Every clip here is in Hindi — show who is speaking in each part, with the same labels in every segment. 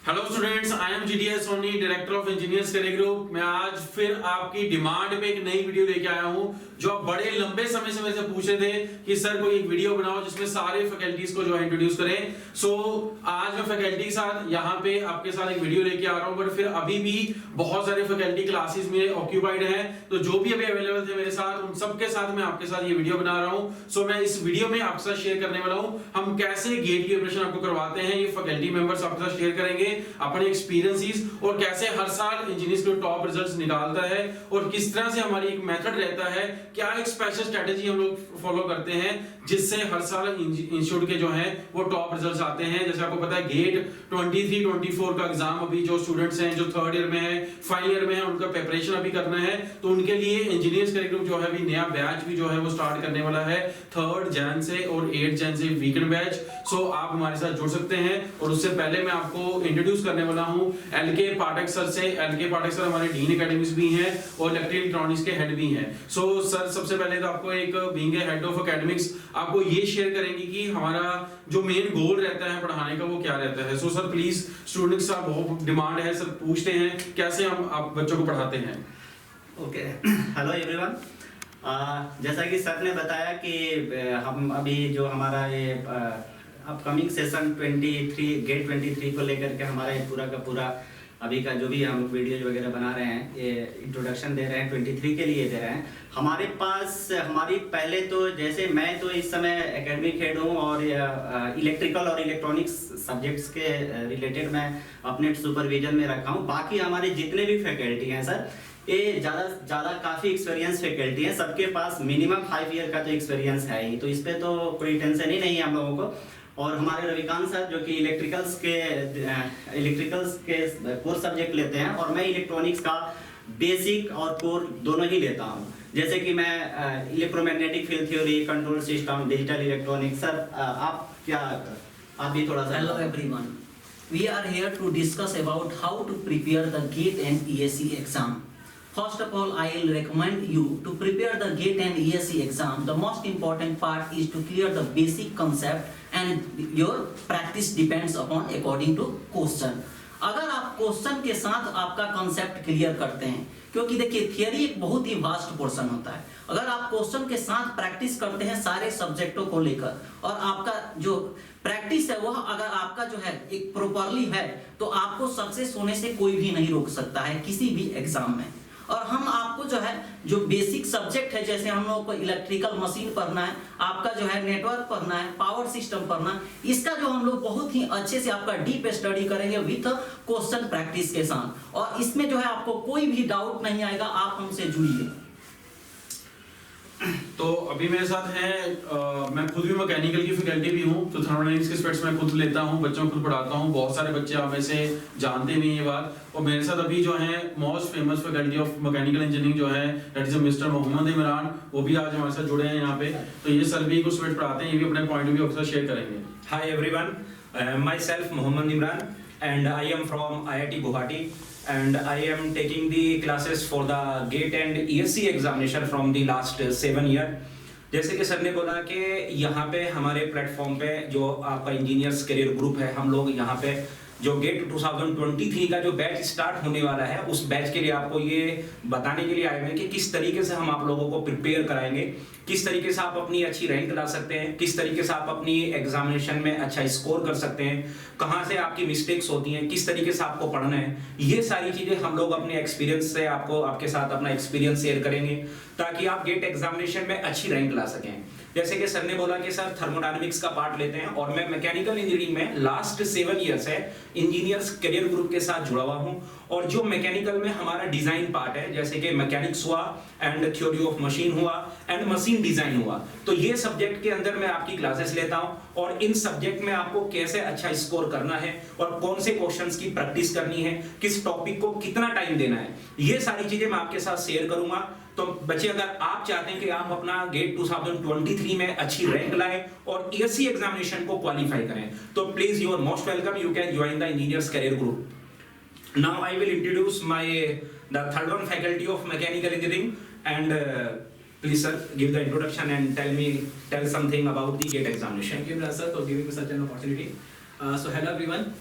Speaker 1: Hello students, I am GDS Soni, director of engineers career group. मैं आज फिर आपकी डिमांड पे एक नई वीडियो लेके आया हूं, जो आप बड़े लंबे समय से मेरे से पूछ रहे थे कि सर कोई एक वीडियो बनाओ जिसमें सारे फैकल्टीज को जो है इंट्रोड्यूस करें। सो आज मैं फैकल्टी के साथ यहाँ पे आपके साथ एक वीडियो लेके आ रहा हूँ, बट फिर अभी भी बहुत सारे फैकल्टी क्लासेस में ऑक्यूपाइड हैं, तो जो भी अभी अवेलेबल थे मेरे साथ उन सबके साथ मैं आपके साथ ये वीडियो बना रहा हूँ। सो मैं इस वीडियो में आपके साथ शेयर करने वाला हूँ हम कैसे गेट की प्रिपरेशन आपको करवाते हैं। ये फैकल्टी मेंबर्स आपके साथ शेयर करेंगे अपने एक्सपीरियंसेस और कैसे हर साल इंजीनियर्स के टॉप रिजल्ट्स निकालता है और किस तरह से हमारी एक मेथड रहता है, क्या एक स्पेशल स्ट्रेटजी हम लोग फॉलो करते हैं जिससे हर साल इंस्टीट्यूट के जो हैं वो टॉप रिजल्ट्स आते हैं। जैसे आपको पता है गेट 23-24 का एग्जाम अभी जो स्टूडेंट्स हैं जो थर्ड ईयर में है, फाइनल ईयर में है, उनका प्रिपरेशन अभी करना है, तो उनके लिए इंजीनियर्स करियर ग्रुप जो है अभी नया बैच भी जो है वो स्टार्ट करने वाला है 3 जन से और 8 जन से वीकेंड बैच। सो आप हमारे साथ जुड़ सकते हैं और उससे पहले मैं आपको इंट्रोड्यूस करने वाला हूं एलके पाठक सर से। एलके पाठक सर हमारे डीन एकेडमिक्स भी हैं और इलेक्ट्रॉनिक्स के हेड भी हैं। सो सर सबसे पहले तो आपको एक being a head of academics आपको ये शेयर करेंगे कि हमारा जो मेन गोल रहता है पढ़ाने का वो क्या रहता है। सो सर प्लीज, स्टूडेंट्स का बहुत डिमांड है, सर पूछते हैं कैसे हम आप बच्चों को पढ़ाते हैं।
Speaker 2: Okay, hello everyone. जैसा कि सर ने बताया कि हम अभी जो हमारा ये अपकमिंग सेशन 23 गेट 23 को लेकर के हमारा पूरा का पूरा अभी का जो भी हम वीडियो वगैरह बना रहे हैं, ये इंट्रोडक्शन दे रहे हैं 23 के लिए दे रहे हैं। हमारे पास हमारी पहले तो जैसे मैं तो इस समय एकेडमिक हेड हूँ और इलेक्ट्रिकल और इलेक्ट्रॉनिक्स सब्जेक्ट्स के रिलेटेड मैं अपने सुपरविजन में रखा हूँ। बाकी हमारे जितने भी फैकल्टी हैं सर, ये ज़्यादा काफ़ी एक्सपीरियंस फैकल्टी है, सबके पास मिनिमम 5 ईयर का तो एक्सपीरियंस है ही, तो इस पर तो कोई टेंशन ही नहीं है हम लोगों को। और हमारे रविकांत सर जो कि इलेक्ट्रिकल्स के कोर सब्जेक्ट लेते हैं और मैं इलेक्ट्रॉनिक्स का बेसिक और कोर दोनों ही लेता हूँ। जैसे कि मैं electromagnetic field theory, control system, digital electronics. Sir आप भी थोड़ा सा।
Speaker 3: Hello everyone, we are here to discuss about how to prepare the GATE and ESE exam. First of all, I will recommend you to prepare the GATE and ESE exam. The most important part is to clear the basic concept and your practice depends upon according to question. अगर आप क्वेश्चन के साथ आपका कॉन्सेप्ट क्लियर करते हैं, क्योंकि देखिए थियरी एक बहुत ही वास्ट पोर्शन होता है, अगर आप क्वेश्चन के साथ प्रैक्टिस करते हैं सारे सब्जेक्टों को लेकर और आपका जो प्रैक्टिस है वह अगर आपका जो है एक प्रॉपरली है, तो आपको सक्सेस होने से कोई भी नहीं रोक सकता है किसी भी एग्जाम में। और हम आपको जो है जो बेसिक सब्जेक्ट है, जैसे हम लोगों को इलेक्ट्रिकल मशीन पढ़ना है, आपका जो है नेटवर्क पढ़ना है, पावर सिस्टम पढ़ना है, इसका जो हम लोग बहुत ही अच्छे से आपका डीप स्टडी करेंगे विथ क्वेश्चन प्रैक्टिस के साथ, और इसमें जो है आपको कोई भी डाउट नहीं आएगा। आप हमसे जुड़िए।
Speaker 1: तो अभी मेरे साथ है मैं खुद भी मैकेनिकल की फैकल्टी भी हूँ, तो थर्मोडायनामिक्स के स्पेक्ट्स मैं खुद लेता हूँ, बच्चों को खुद पढ़ाता हूँ। बहुत सारे बच्चे आप में से जानते भी ये बात। और मेरे साथ अभी जो है most famous faculty of mechanical engineering जो है that is mister Mohammad Imran, वो भी आज हमारे साथ जुड़े हैं यहाँ पे। तो ये सर भी कुछ स्टूडेंट पढ़ाते हैं, ये भी अपने पॉइंट ऑफ व्यू आपके साथ शेयर करेंगे।
Speaker 4: Hi everyone, myself Mohammad Imran and I am from IIT Guwahati and I am taking the classes for the GATE and ESE examination from the last 7 year. जैसे कि सर ने बोला कि यहाँ पे हमारे प्लेटफॉर्म पे जो आपका इंजीनियर्स करियर ग्रुप है, हम लोग यहाँ पे जो गेट 2023 का जो बैच स्टार्ट होने वाला है, उस बैच के लिए आपको ये बताने के लिए आए हैं कि किस तरीके से हम आप लोगों को प्रिपेयर कराएंगे, किस तरीके से आप अपनी अच्छी रैंक ला सकते हैं, किस तरीके से आप अपनी एग्जामिनेशन में अच्छा स्कोर कर सकते हैं, कहाँ से आपकी मिस्टेक्स होती हैं, किस तरीके से आपको पढ़ना है। ये सारी चीज़ें हम लोग अपने एक्सपीरियंस से आपके साथ अपना एक्सपीरियंस शेयर करेंगे ताकि आप गेट एग्जामिनेशन में अच्छी रैंक ला सकें। जैसे कि सर ने बोला कि सर थर्मोडायनामिक्स का पार्ट लेते हैं और मैं मैकेनिकल इंजीनियरिंग में लास्ट 7 ईयर से इंजीनियर्स करियर ग्रुप के साथ जुड़ा हुआ हूं। और जो मैकेनिकल में हमारा डिजाइन पार्ट है, जैसे कि मैकेनिक्स हुआ एंड थ्योरी ऑफ मशीन हुआ एंड मशीन डिजाइन हुआ, तो ये सब्जेक्ट के अंदर मैं आपकी क्लासेस लेता हूं और इन सब्जेक्ट में आपको कैसे अच्छा स्कोर करना है और कौन से क्वेश्चंस की प्रैक्टिस करनी है, किस टॉपिक को कितना टाइम देना है, ये सारी चीजें मैं आपके साथ शेयर करूंगा। तो बच्चे, अगर आप चाहते हैं कि आप अपना गेट 2023 में अच्छी रैंक लाएं और ESE एग्जामिनेशन को क्वालिफाई करें, तो please you are most welcome, you can join the engineers career group. Now I will introduce the third one faculty of mechanical engineering and please sir give the introduction and tell something about the GATE examination.
Speaker 5: Thank you Imran sir for giving me such an opportunity. So hello everyone.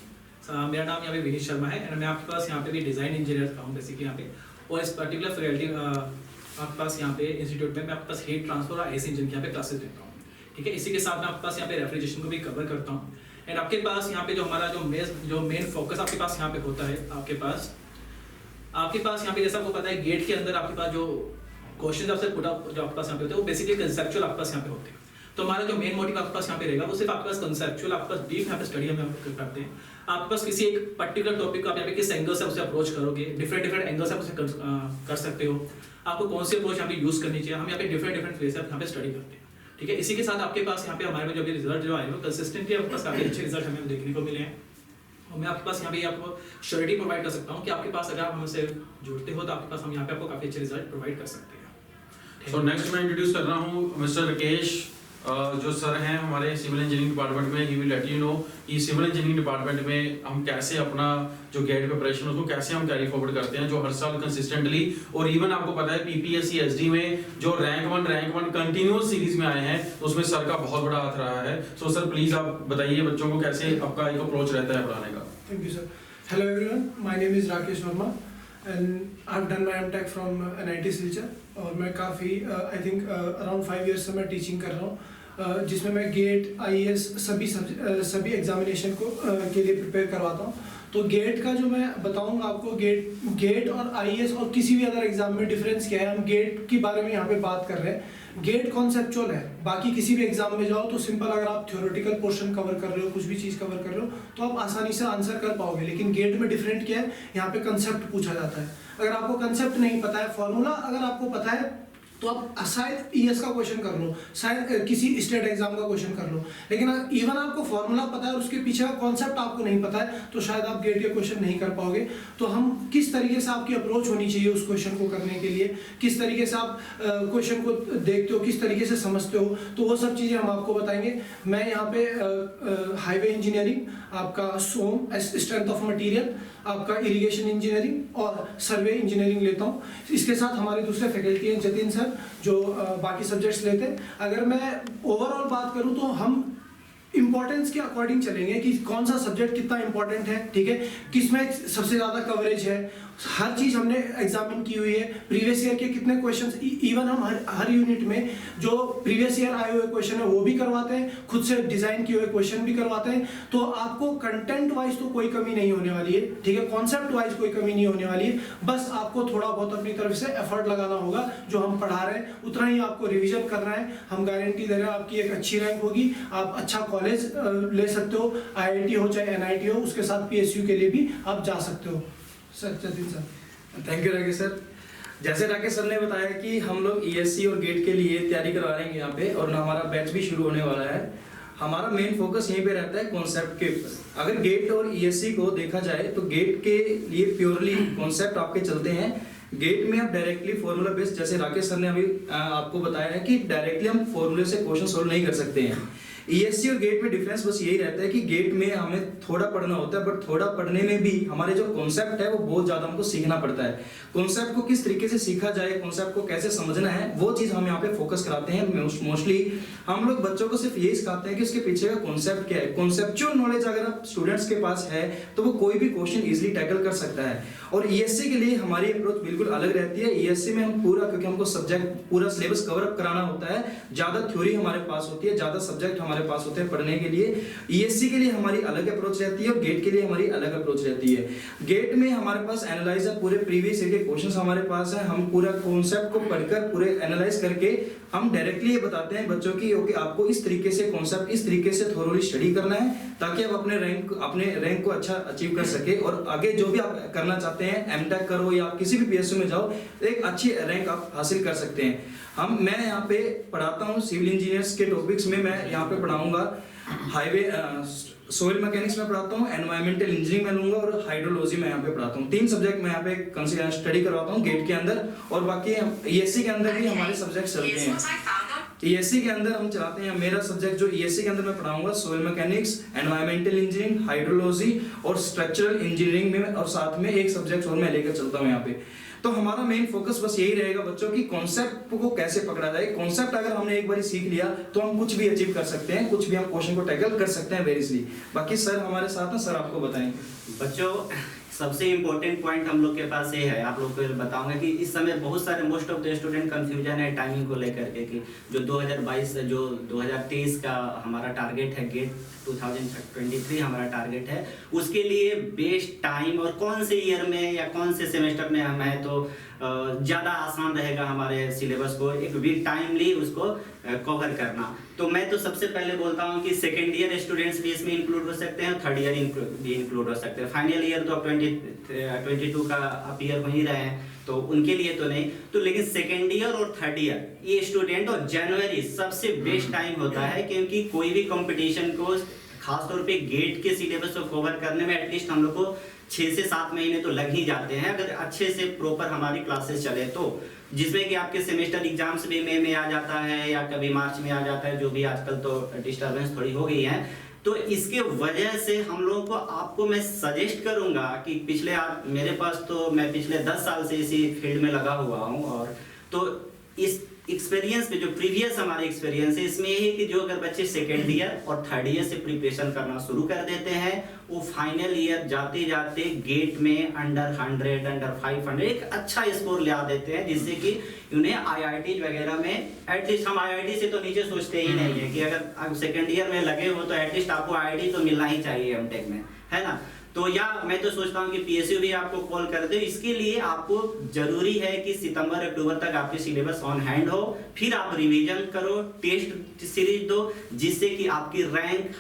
Speaker 5: मेरा नाम यहाँ पे विनीत शर्मा है एंड मैं आपके पास यहाँ पे भी डिज़ाइन इंजीनियर का हूँ बेसिकली यहाँ पे, और इस पर्टिकुलर फैकल्टी आपके पास यहाँ पे इंस्टीट्यूट में मैं आपके पास हीट ट्रांसफर और एसी इंजन की यहाँ पे क्लासेस देता हूँ, ठीक है। इसी के साथ मैं आपके पास यहाँ पे रेफ्रिजरेशन को भी कवर करता हूँ एंड आपके पास यहाँ पे जो हमारा जो मेन फोकस आपके पास यहाँ पे होता है, आपके पास यहाँ पे जैसा आपको पता है गेट के अंदर आपके पास जो क्वेश्चन आपसे पुट अप जो आपके पास यहाँ पे होते हैं वो बेसिकली कंसेप्चुअल आपके पास यहाँ पे होते हैं। तो हमारा जो मेन मोटिव आपके पास यहाँ पे रहेगा वो सिर्फ आपके पास कंसेप्चुअल, आपके पास डीप यहाँ पे स्टडी हम करते हैं। आपके पास किसी एक पर्टिकुलर टॉपिक को आप यहाँ पे किस एंगल से उसे अप्रोच करोगे, डिफरेंट एंगल से आप उसे कर सकते हो, आपको कौन सी अप्रोच यहाँ पे यूज करनी चाहिए, हम यहाँ पे डिफरेंट वे से यहाँ पे स्टडी करते हैं, ठीक है। इसी के साथ आपके पास यहाँ पे हमारे जो रिजल्ट जो आए वो कंसिस्टेंटली आपके पास काफी अच्छे रिजल्ट हमें देखने को मिले हैं और मैं आपके पास यहाँ पे आपको श्योरिटी प्रोवाइड कर सकता हूँ कि आपके पास अगर आप हमसे जुड़ते हो तो आपके पास हम यहाँ पे आपको काफी अच्छे रिजल्ट प्रोवाइड कर सकते हैं।
Speaker 1: सो नेक्स्ट मैं इंट्रोड्यूस कर रहा हूँ मिस्टर राकेश, जो सर हैं हमारे सिविल इंजीनियरिंग डिपार्टमेंट में। He will let you know कि सिविल इंजीनियरिंग डिपार्टमेंट में हम कैसे अपना जो गेट प्रिपरेशन उसको कैसे हम कैरी फॉरवर्ड करते हैं, जो हर साल कंसिस्टेंटली, और इवन आपको पता है पीपीएससी एसडी में जो रैंक वन कंटिन्यूअस सीरीज में आए हैं उसमें सर का बहुत बड़ा हाथ रहा है। सो सर प्लीज आप बताइए बच्चों को कैसे आपका एक अप्रोच रहता है पढ़ाने का।
Speaker 6: Thank you, sir. Hello, everyone. My name is Rakesh Verma, and I've done my MTech from NIT Silchar. और मैं काफ़ी आई थिंक अराउंड 5 years से मैं टीचिंग कर रहा हूँ, जिसमें मैं गेट IAS सभी एग्जामिनेशन को के लिए प्रिपेयर करवाता हूँ। तो गेट का जो मैं बताऊँगा आपको, गेट और IAS और किसी भी अदर एग्जाम में डिफरेंस क्या है, हम गेट के बारे में यहाँ पे बात कर रहे हैं। गेट कॉन्सेप्चुअल है, बाकी किसी भी एग्जाम में जाओ तो सिंपल, अगर आप थ्योरेटिकल पोर्शन कवर कर रहे हो, कुछ भी चीज़ कवर कर रहे हो तो आप आसानी से आंसर कर पाओगे। लेकिन गेट में डिफरेंट क्या है, यहाँ पे कंसेप्ट पूछा जाता है। अगर आपको कंसेप्ट नहीं पता है, फॉर्मूला अगर आपको पता है तो आप शायद ES का क्वेश्चन कर लो, शायद किसी स्टेट एग्जाम का क्वेश्चन कर लो, लेकिन इवन आपको फॉर्मूला पता है और उसके पीछे का कॉन्सेप्ट आपको नहीं पता है तो शायद आप गेट के क्वेश्चन नहीं कर पाओगे। तो हम किस तरीके से आपकी अप्रोच होनी चाहिए उस क्वेश्चन को करने के लिए, किस तरीके से आप क्वेश्चन को देखते हो, किस तरीके से समझते हो, तो वो सब चीज़ें हम आपको बताएंगे। मैं यहाँ पे हाईवे इंजीनियरिंग, आपका SOM स्ट्रेंथ ऑफ मटीरियल, आपका इरिगेशन इंजीनियरिंग और सर्वे इंजीनियरिंग लेता हूँ। इसके साथ हमारे दूसरे फैकल्टी हैं जतिन सर, जो बाकी सब्जेक्ट्स लेते हैं। अगर मैं ओवरऑल बात करूँ तो हम इंपॉर्टेंस के अकॉर्डिंग चलेंगे कि कौन सा सब्जेक्ट कितना इंपॉर्टेंट है, ठीक है, किसमें सबसे ज़्यादा कवरेज है, हर चीज़ हमने एग्जामिन की हुई है। प्रीवियस ईयर के कितने क्वेश्चंस, इवन हम हर यूनिट में जो प्रीवियस ईयर आए हुए क्वेश्चन है वो भी करवाते हैं, खुद से डिजाइन किए हुए क्वेश्चन भी करवाते हैं। तो आपको कंटेंट वाइज तो कोई कमी नहीं होने वाली है, ठीक है, कॉन्सेप्ट वाइज कोई कमी नहीं होने वाली है। बस आपको थोड़ा बहुत अपनी तरफ से एफर्ट लगाना होगा, जो हम पढ़ा रहे हैं उतना ही आपको रिविजन करना है। हम गारंटी दे रहे हैं आपकी एक अच्छी रैंक होगी, आप अच्छा कॉलेज ले सकते हो, IIT हो चाहे NIT हो, उसके साथ PSU के लिए भी आप जा सकते हो। Sir Jatin sir.
Speaker 7: Thank you Rakesh sir. जैसे राकेश सर ने बताया कि हम लोग ESC और गेट के लिए तैयारी करवा रहे हैं यहाँ पे, और हमारा बैच भी शुरू होने वाला है। हमारा मेन फोकस यहीं पे रहता है कॉन्सेप्ट के ऊपर। अगर गेट और ESC को देखा जाए तो गेट के लिए प्योरली कॉन्सेप्ट आपके चलते हैं। गेट में आप डायरेक्टली फॉर्मूला बेस्ड, जैसे राकेश सर ने अभी आपको बताया है कि डायरेक्टली हम फॉर्मूले से क्वेश्चन सोल्व नहीं कर सकते हैं। ESC और गेट में डिफरेंस बस यही रहता है कि गेट में हमें थोड़ा पढ़ना होता है, बट थोड़ा पढ़ने में भी हमारे जो कॉन्सेप्ट है वो बहुत ज्यादा हमको सीखना पड़ता है। कॉन्सेप्ट को किस तरीके से सीखा जाए, कॉन्सेप्ट को कैसे समझना है, वो चीज हम यहाँ पे फोकस कराते हैं। मोस्टली हम लोग बच्चों को सिर्फ यही सिखाते हैं कि उसके पीछे का कॉन्सेप्ट क्या है। कॉन्सेप्चुअल नॉलेज अगर स्टूडेंट्स के पास है तो वो कोई भी क्वेश्चन इजिली टैकल कर सकता है। और ESC के लिए हमारी अप्रोच बिल्कुल अलग रहती है। ESC में हम पूरा, क्योंकि हमको सब्जेक्ट पूरा सिलेबस कवर अप कराना होता है, ज्यादा थ्योरी हमारे पास होती है, ज्यादा सब्जेक्ट हमारे पास होते हैं पढ़ने के लिए। ESC के लिए हमारी अलग अप्रोच रहती है और गेट के लिए हमारी अलग अप्रोच रहती है। गेट में हमारे पास एनालाइजर, पूरे प्रीवियस ईयर के क्वेश्चंस हमारे पास है। हम पूरा कॉन्सेप्ट को पढ़कर पूरे एनालाइज करके हम डायरेक्टली ये बताते हैं बच्चों की, ओके आपको इस तरीके से कॉन्सेप्ट इस तरीके से थोरोली स्टडी करना है ताकि आप अपने रैंक को अच्छा अचीव कर सके, और आगे जो भी आप करना चाहते हैं, MTech करो या आप किसी भी PSU में जाओ, एक अच्छी रैंक आप हासिल कर सकते हैं। मैं यहाँ पे पढ़ाता हूँ सिविल इंजीनियर्स के टॉपिक्स में। मैं यहाँ पे पढ़ाऊंगा हाईवे सोइल मैकेनिक्स में पढ़ाता हूँ, एनवायरमेंटल इंजीनियरिंग में लूंगा और हाइड्रोलॉजी में यहाँ पे पढ़ाता हूँ। 3 सब्जेक्ट मैं यहाँ पे स्टडी करवाता हूँ गेट के अंदर, और बाकी ESC के अंदर भी हमारे सब्जेक्ट चलते हैं। ESC के अंदर हम चलाते हैं, मेरा सब्जेक्ट जो ESC के अंदर मैं पढ़ाऊंगा soil mechanics, environmental engineering, hydrology और स्ट्रक्चरल इंजीनियरिंग में, और साथ में एक सब्जेक्ट और मैं लेकर चलता हूँ यहाँ पे। तो हमारा मेन फोकस बस यही रहेगा बच्चों की कॉन्सेप्ट को कैसे पकड़ा जाए। कॉन्सेप्ट अगर हमने एक बार सीख लिया तो हम कुछ भी अचीव कर सकते हैं, कुछ भी हम क्वेश्चन को टैकल कर सकते हैं वेरी इजीली। बाकी सर हमारे साथ हैं, सर आपको बताएंगे।
Speaker 2: बच्चों सबसे इम्पोर्टेंट पॉइंट हम लोग के पास ये है, आप लोग को बताऊंगा कि इस समय बहुत सारे most of the student confusion है टाइमिंग को लेकर के कि जो 2022 जो 2023 का हमारा टारगेट है, गेट 2023 हमारा टारगेट है, उसके लिए बेस्ट टाइम और कौन से ईयर में या कौन से सेमेस्टर में हम हैं तो ज़्यादा आसान रहेगा हमारे सिलेबस को एक वीक टाइमली उसको कवर करना। तो मैं तो सबसे पहले बोलता हूँ कि सेकेंड ईयर स्टूडेंट्स भी इसमें इंक्लूड हो सकते हैं, थर्ड ईयर भी इंक्लूड हो सकते हैं। फाइनल ईयर तो 2022 का आप ईयर हो ही रहे हैं तो उनके लिए तो नहीं, तो लेकिन सेकेंड ईयर और थर्ड ईयर ये स्टूडेंट और जनवरी सबसे बेस्ट टाइम होता है, क्योंकि कोई भी कंपटीशन को खासतौर पे गेट के सिलेबस को कवर करने में एटलीस्ट हम लोग को 6 से 7 महीने तो लग ही जाते हैं अगर अच्छे से प्रॉपर हमारी क्लासेस चले तो, जिसमें कि आपके सेमेस्टर एग्जाम्स भी मई में आ जाता है या कभी मार्च में आ जाता है, जो भी आजकल तो डिस्टर्बेंस थोड़ी हो गई है। तो इसके वजह से हम लोगों को आपको मैं सजेस्ट करूंगा कि पिछले आप मेरे पास तो मैं पिछले 10 साल से इसी फील्ड में लगा हुआ हूं, और तो इस एक्सपीरियंस में जो प्रीवियस हमारे एक्सपीरियंस है इसमें यही है कि जो अगर बच्चे सेकेंड ईयर और थर्ड ईयर से प्रिपरेशन करना शुरू कर देते हैं वो फाइनल ईयर जाते जाते गेट में अंडर 100 अंडर 500 एक अच्छा स्कोर ले आ देते हैं, जिससे कि उन्हें आईआईटी वगैरह में एटलीस्ट हम आईआईटी से तो नीचे सोचते ही नहीं है कि अगर आप सेकेंड ईयर में लगे हो तो एटलीस्ट आपको आईआईटी तो मिलना ही चाहिए एमटेक में, है ना। तो या मैं तो सोचता हूँ कि पीएसयू भी आपको कॉल कर दे। इसके लिए आपको जरूरी है कि सितंबर अक्टूबर तक आपके सिलेबस ऑन हैंड हो, फिर आप रिवीजन करो, टेस्ट सीरीज दो, जिससे कि आपकी रैंक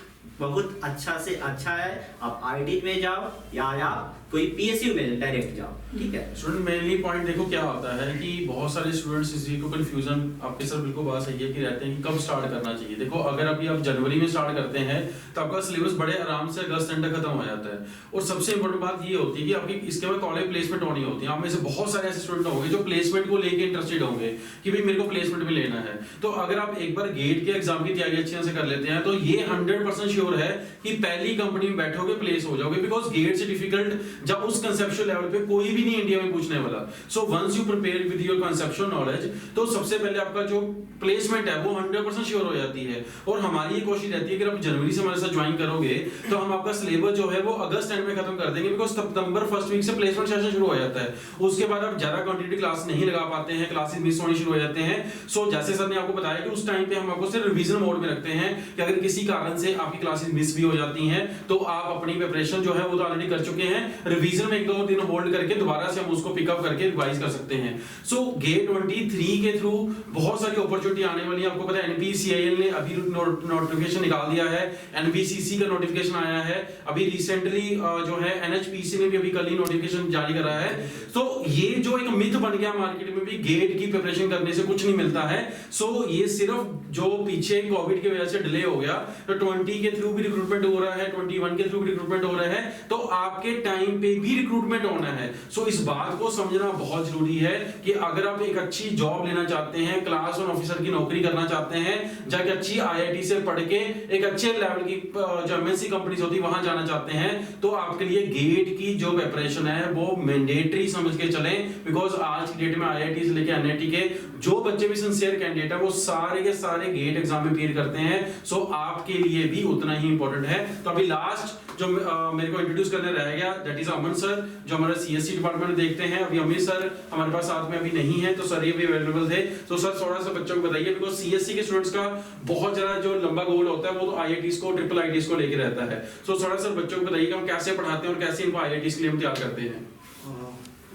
Speaker 2: बहुत अच्छा से अच्छा है, आप आईआईटी में जाओ या आप कोई पीएसयू में डायरेक्ट जाओ, ठीक है।
Speaker 1: स्टूडेंट मेनली पॉइंट देखो क्या होता है कि बहुत सारे स्टूडेंट्स इसी को कंफ्यूजन, आपके सर बिल्कुल बात सही है कि रहते हैं कि कब स्टार्ट करना चाहिए। देखो अगर अभी आप जनवरी में स्टार्ट करते हैं तो आपका सिलेबस बड़े आराम से अगस्त एंड तक खत्म हो जाता है, और सबसे इंपॉर्टेंट बात ये होती है कि आपकी इसके बाद कॉलेज प्लेसमेंट होनी होती है। आप में से बहुत सारे ऐसे स्टूडेंट होंगे जो प्लेसमेंट को लेके इंटरेस्टेड होंगे कि भाई मेरे को प्लेसमेंट में लेना है। तो अगर आप एक बार गेट के एग्जाम की तैयारी अच्छे से कर लेते हैं तो ये 100% श्योर है कि पहली कंपनी में बैठोगे प्लेस हो जाओगे, बिकॉज गेट से डिफिकल्ट जब उस कंसेप्चुअल लेवल पे कोई भी नहीं इंडिया में पूछने वाला। So once you prepare with your conceptual knowledge तो सबसे पहले आपका जो प्लेसमेंट है वो 100% श्योर हो जाती है। और हमारी ये कोशिश रहती है कि आप जनवरी से हमारे साथ ज्वाइन करोगे तो हम आपका सिलेबस जो है वो अगस्त एंड में खत्म कर देंगे, बिकॉज सितंबर फर्स्ट वीक से प्लेसमेंट सेशन शुरू हो जाता है। उसके बाद आप ज्यादा क्वांटिटी क्लास नहीं लगा पाते हैं, क्लासेस मिस होनी शुरू हो जाते हैं। सो जैसे सर ने आपको बताया कि उस टाइम पे हम आपको सिर्फ रिवीजन मोड में रखते हैं कि अगर किसी कारण से आपकी क्लासेस मिस भी हो जाती हैं तो आप अपनी प्रिपरेशन जो है वो तो ऑलरेडी कर चुके हैं, रिवीजन में 1-2 दिन होल्ड करके दोबारा से हम उसको पिकअप करके रिवाइज कर सकते हैं। सो गेट 23 के थ्रू बहुत सारी अपॉर्चुनिटी आने वाली है। आपको पता है एनपीसीआईएल ने अभी नोटिफिकेशन निकाल दिया है, एनबीसीसी का नोटिफिकेशन आया है, अभी रिसेंटली जो है एनएचपीसी ने भी अभी कल ही नोटिफिकेशन जारी करा है। तो ये जो एक मिथ बन गया मार्केट में भी गेट की प्रिपरेशन करने से कुछ नहीं मिलता है। सो ये सिर्फ जो पीछे कोविड की वजह से डिले हो गया, तो 20 के थ्रू भी रिक्रूटमेंट हो रहा है, 21 के थ्रू भी रिक्रूटमेंट हो रहा है, तो आपके टाइम पे भी रिक्रूटमेंट होना है। सो इस बात को समझना बहुत जरूरी है कि अगर आप एक अच्छी जॉब लेना चाहते हैं, क्लास 1 ऑफिसर की नौकरी करना चाहते हैं, जाके अच्छी आईआईटी से पढ़ के एक अच्छे लेवल की जो एमएनसी कंपनीज होती है वहां जाना चाहते हैं, तो आपके लिए गेट की जो प्रिपरेशन है वो मैंडेटरी समझ के चलें। बिकॉज आज की डेट में आईआईटी से लेके एनआईटी के जो बच्चे भी सिंसियर कैंडिडेट है वो सारे के सारे गेट एग्जाम में अपीयर करते हैं। सो आपके लिए भी उतना ही इंपॉर्टेंट है। तो अभी लास्ट जो मेरे को इंट्रोड्यूस करने रह गया दैट इज अमन सर, जो हमारे सीएससी डिपार्टमेंट में देखते हैं। अभी अमित सर हमारे पास साथ में अभी नहीं है, तो सर ये भी अवेलेबल थे। तो सर थोड़ा सा बच्चों को बताइए, बिकॉज सीएससी के स्टूडेंट्स का बहुत ज्यादा जो लंबा गोल होता है वो तो आईआईटीज को, ट्रिपल आईआईटीज को लेके रहता है। सो थोड़ा सा बच्चों को बताइए कि हम कैसे पढ़ाते हैं और कैसे इनको आईआईटीज के लिए हम तैयार करते हैं।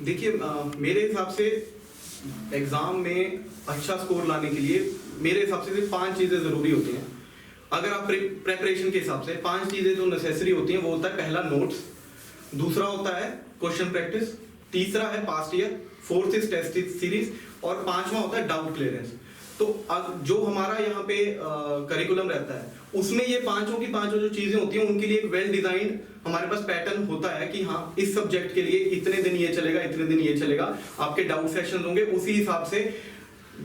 Speaker 8: देखिए मेरे हिसाब से एग्जाम में अच्छा स्कोर लाने के लिए मेरे हिसाब से 5 चीजें जरूरी होती हैं। अगर आप प्रेपरेशन के हिसाब से 5 चीजें जो नेसेसरी होती हैं वो होता है, पहला नोट्स, दूसरा होता है क्वेश्चन प्रैक्टिस, तीसरा है past year, fourth is test series, और 5वां होता है डाउट क्लियरेंस। तो जो हमारा यहाँ पे करिकुलम रहता है उसमें ये पांचों जो चीजें होती हैं उनके लिए एक वेल डिजाइंड हमारे पास पैटर्न होता है कि हाँ इस सब्जेक्ट के लिए इतने दिन ये चलेगा, इतने दिन ये चलेगा, आपके डाउट सेशन होंगे। उसी हिसाब से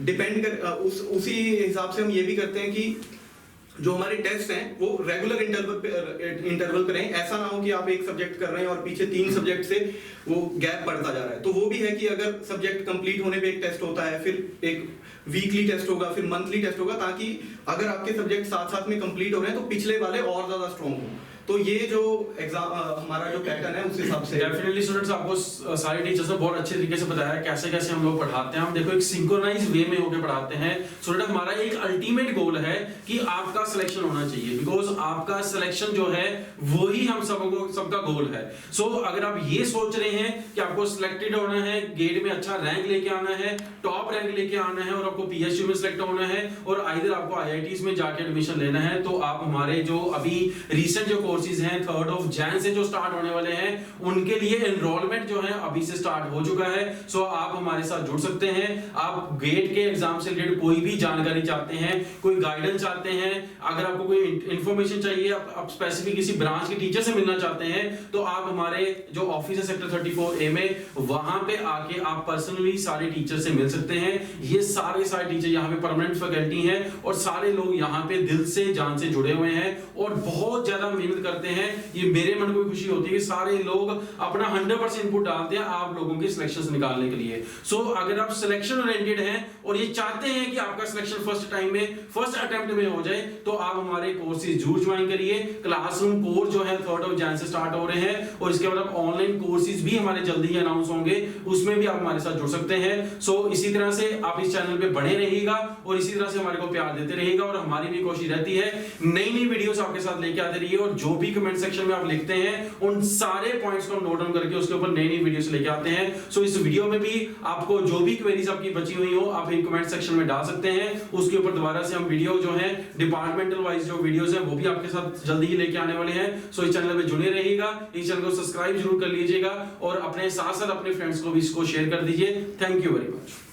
Speaker 8: डिपेंड कर उसी हिसाब से हम ये भी करते हैं कि जो हमारे टेस्ट हैं वो रेगुलर इंटरवल पे रहें। ऐसा ना हो कि आप एक सब्जेक्ट कर रहे हैं और पीछे 3 सब्जेक्ट से वो गैप पड़ता जा रहा है। तो वो भी है कि अगर सब्जेक्ट कंप्लीट होने पे एक टेस्ट होता है, फिर एक वीकली टेस्ट होगा, फिर मंथली टेस्ट होगा, ताकि अगर आपके सब्जेक्ट साथ साथ में कंप्लीट हो रहे हैं तो पिछले वाले और ज्यादा स्ट्रॉन्ग हो। तो ये जो एग्जाम हमारा जो पैटर्न है उस हिसाब से
Speaker 1: डेफिनेटली स्टूडेंट्स, आपको सारे टीचर्स ने बहुत अच्छे तरीके से बताया कैसे कैसे हम लोग पढ़ाते हैं। हम देखो एक सिंक्रोनाइज वे में होकर पढ़ाते हैं। स्टूडेंट, हमारा एक अल्टीमेट गोल है कि आपका सिलेक्शन होना चाहिए, बिकॉज आपका सिलेक्शन जो है वही हम सबका गोल है। सो अगर आप ये सोच रहे हैं कि आपको सिलेक्टेड होना है, गेट में अच्छा रैंक लेके आना है, टॉप रैंक लेके आना है और आपको पीएचयू में सिलेक्ट होना है और आइदर आपको आईआईटीज में जाके एडमिशन लेना है, तो आप हमारे जो अभी रिसेंट जो कोर्सेज हैं 3 जनवरी से जो स्टार्ट होने वाले हैं उनके लिए एनरोलमेंट जो है अभी से स्टार्ट हो चुका है। सो आप हमारे साथ जुड़ सकते हैं। आप गेट के एग्जाम से रिलेटेड कोई भी जानकारी चाहते हैं, कोई गाइडेंस चाहते हैं, अगर आपको कोई इंफॉर्मेशन चाहिए, आप स्पेसिफिक किसी ब्रांच के टीचर से मिलना चाहते हैं, तो आप हमारे जो ऑफिस है सेक्टर 34A में, वहां पे आके आप पर्सनली सारे टीचर से मिल सकते हैं। ये सारे टीचर यहाँ पे परमानेंट फैकल्टी हैं और सारे लोग यहाँ पे दिल से जान से जुड़े हुए हैं और बहुत ज्यादा मेहनत करते हैं। ये मेरे मन को खुशी होती है कि सारे लोग अपना 100% इनपुट डालते हैं आप लोगों के सिलेक्शंस निकालने के लिए। सो अगर आप सिलेक्शन ओरिएंटेड हैं और ये चाहते हैं कि आपका सिलेक्शन फर्स्ट अटेम्प्ट में हो जाए, तो आप हमारे कोर्सेज जरूर ज्वाइन करिए। क्लासरूम कोर्स जो है 3 जनवरी से स्टार्ट हो रहे हैं और इसके बाद आप ऑनलाइन कोर्सेज भी हमारे जल्दी ही अनाउंस होंगे, उसमें भी आप हमारे साथ जुड़ सकते हैं। सो इसी तरह से आप इस चैनल पे बने रहिएगा और इसी तरह से हमारे को प्यार देते रहिएगा और हमारी भी कोशिश रहती है नई वीडियोस आपके साथ लेके आते रहिए और जो भी कमेंट सेक्शन में आप लिखते हैं उन सारे पॉइंट्स को हम नोट डाउन करके उसके ऊपर नई वीडियोस लेके आते हैं। सो इस वीडियो में भी आपको जो भी क्वेरीज आपकी बची हुई हो आप इन कमेंट सेक्शन में डाल सकते हैं। उसके ऊपर दोबारा से हम वीडियो जो है डिपार्टमेंटल वाइज जो वीडियोस हैं वो भी आपके साथ जल्दी ही लेके आने वाले हैं। सो इस चैनल पे जुड़े रहिएगा, इस चैनल को सब्सक्राइब जरूर कर लीजिएगा और अपने साथ साथ अपने फ्रेंड्स को भी इसको शेयर कर दीजिए। Thank you very much.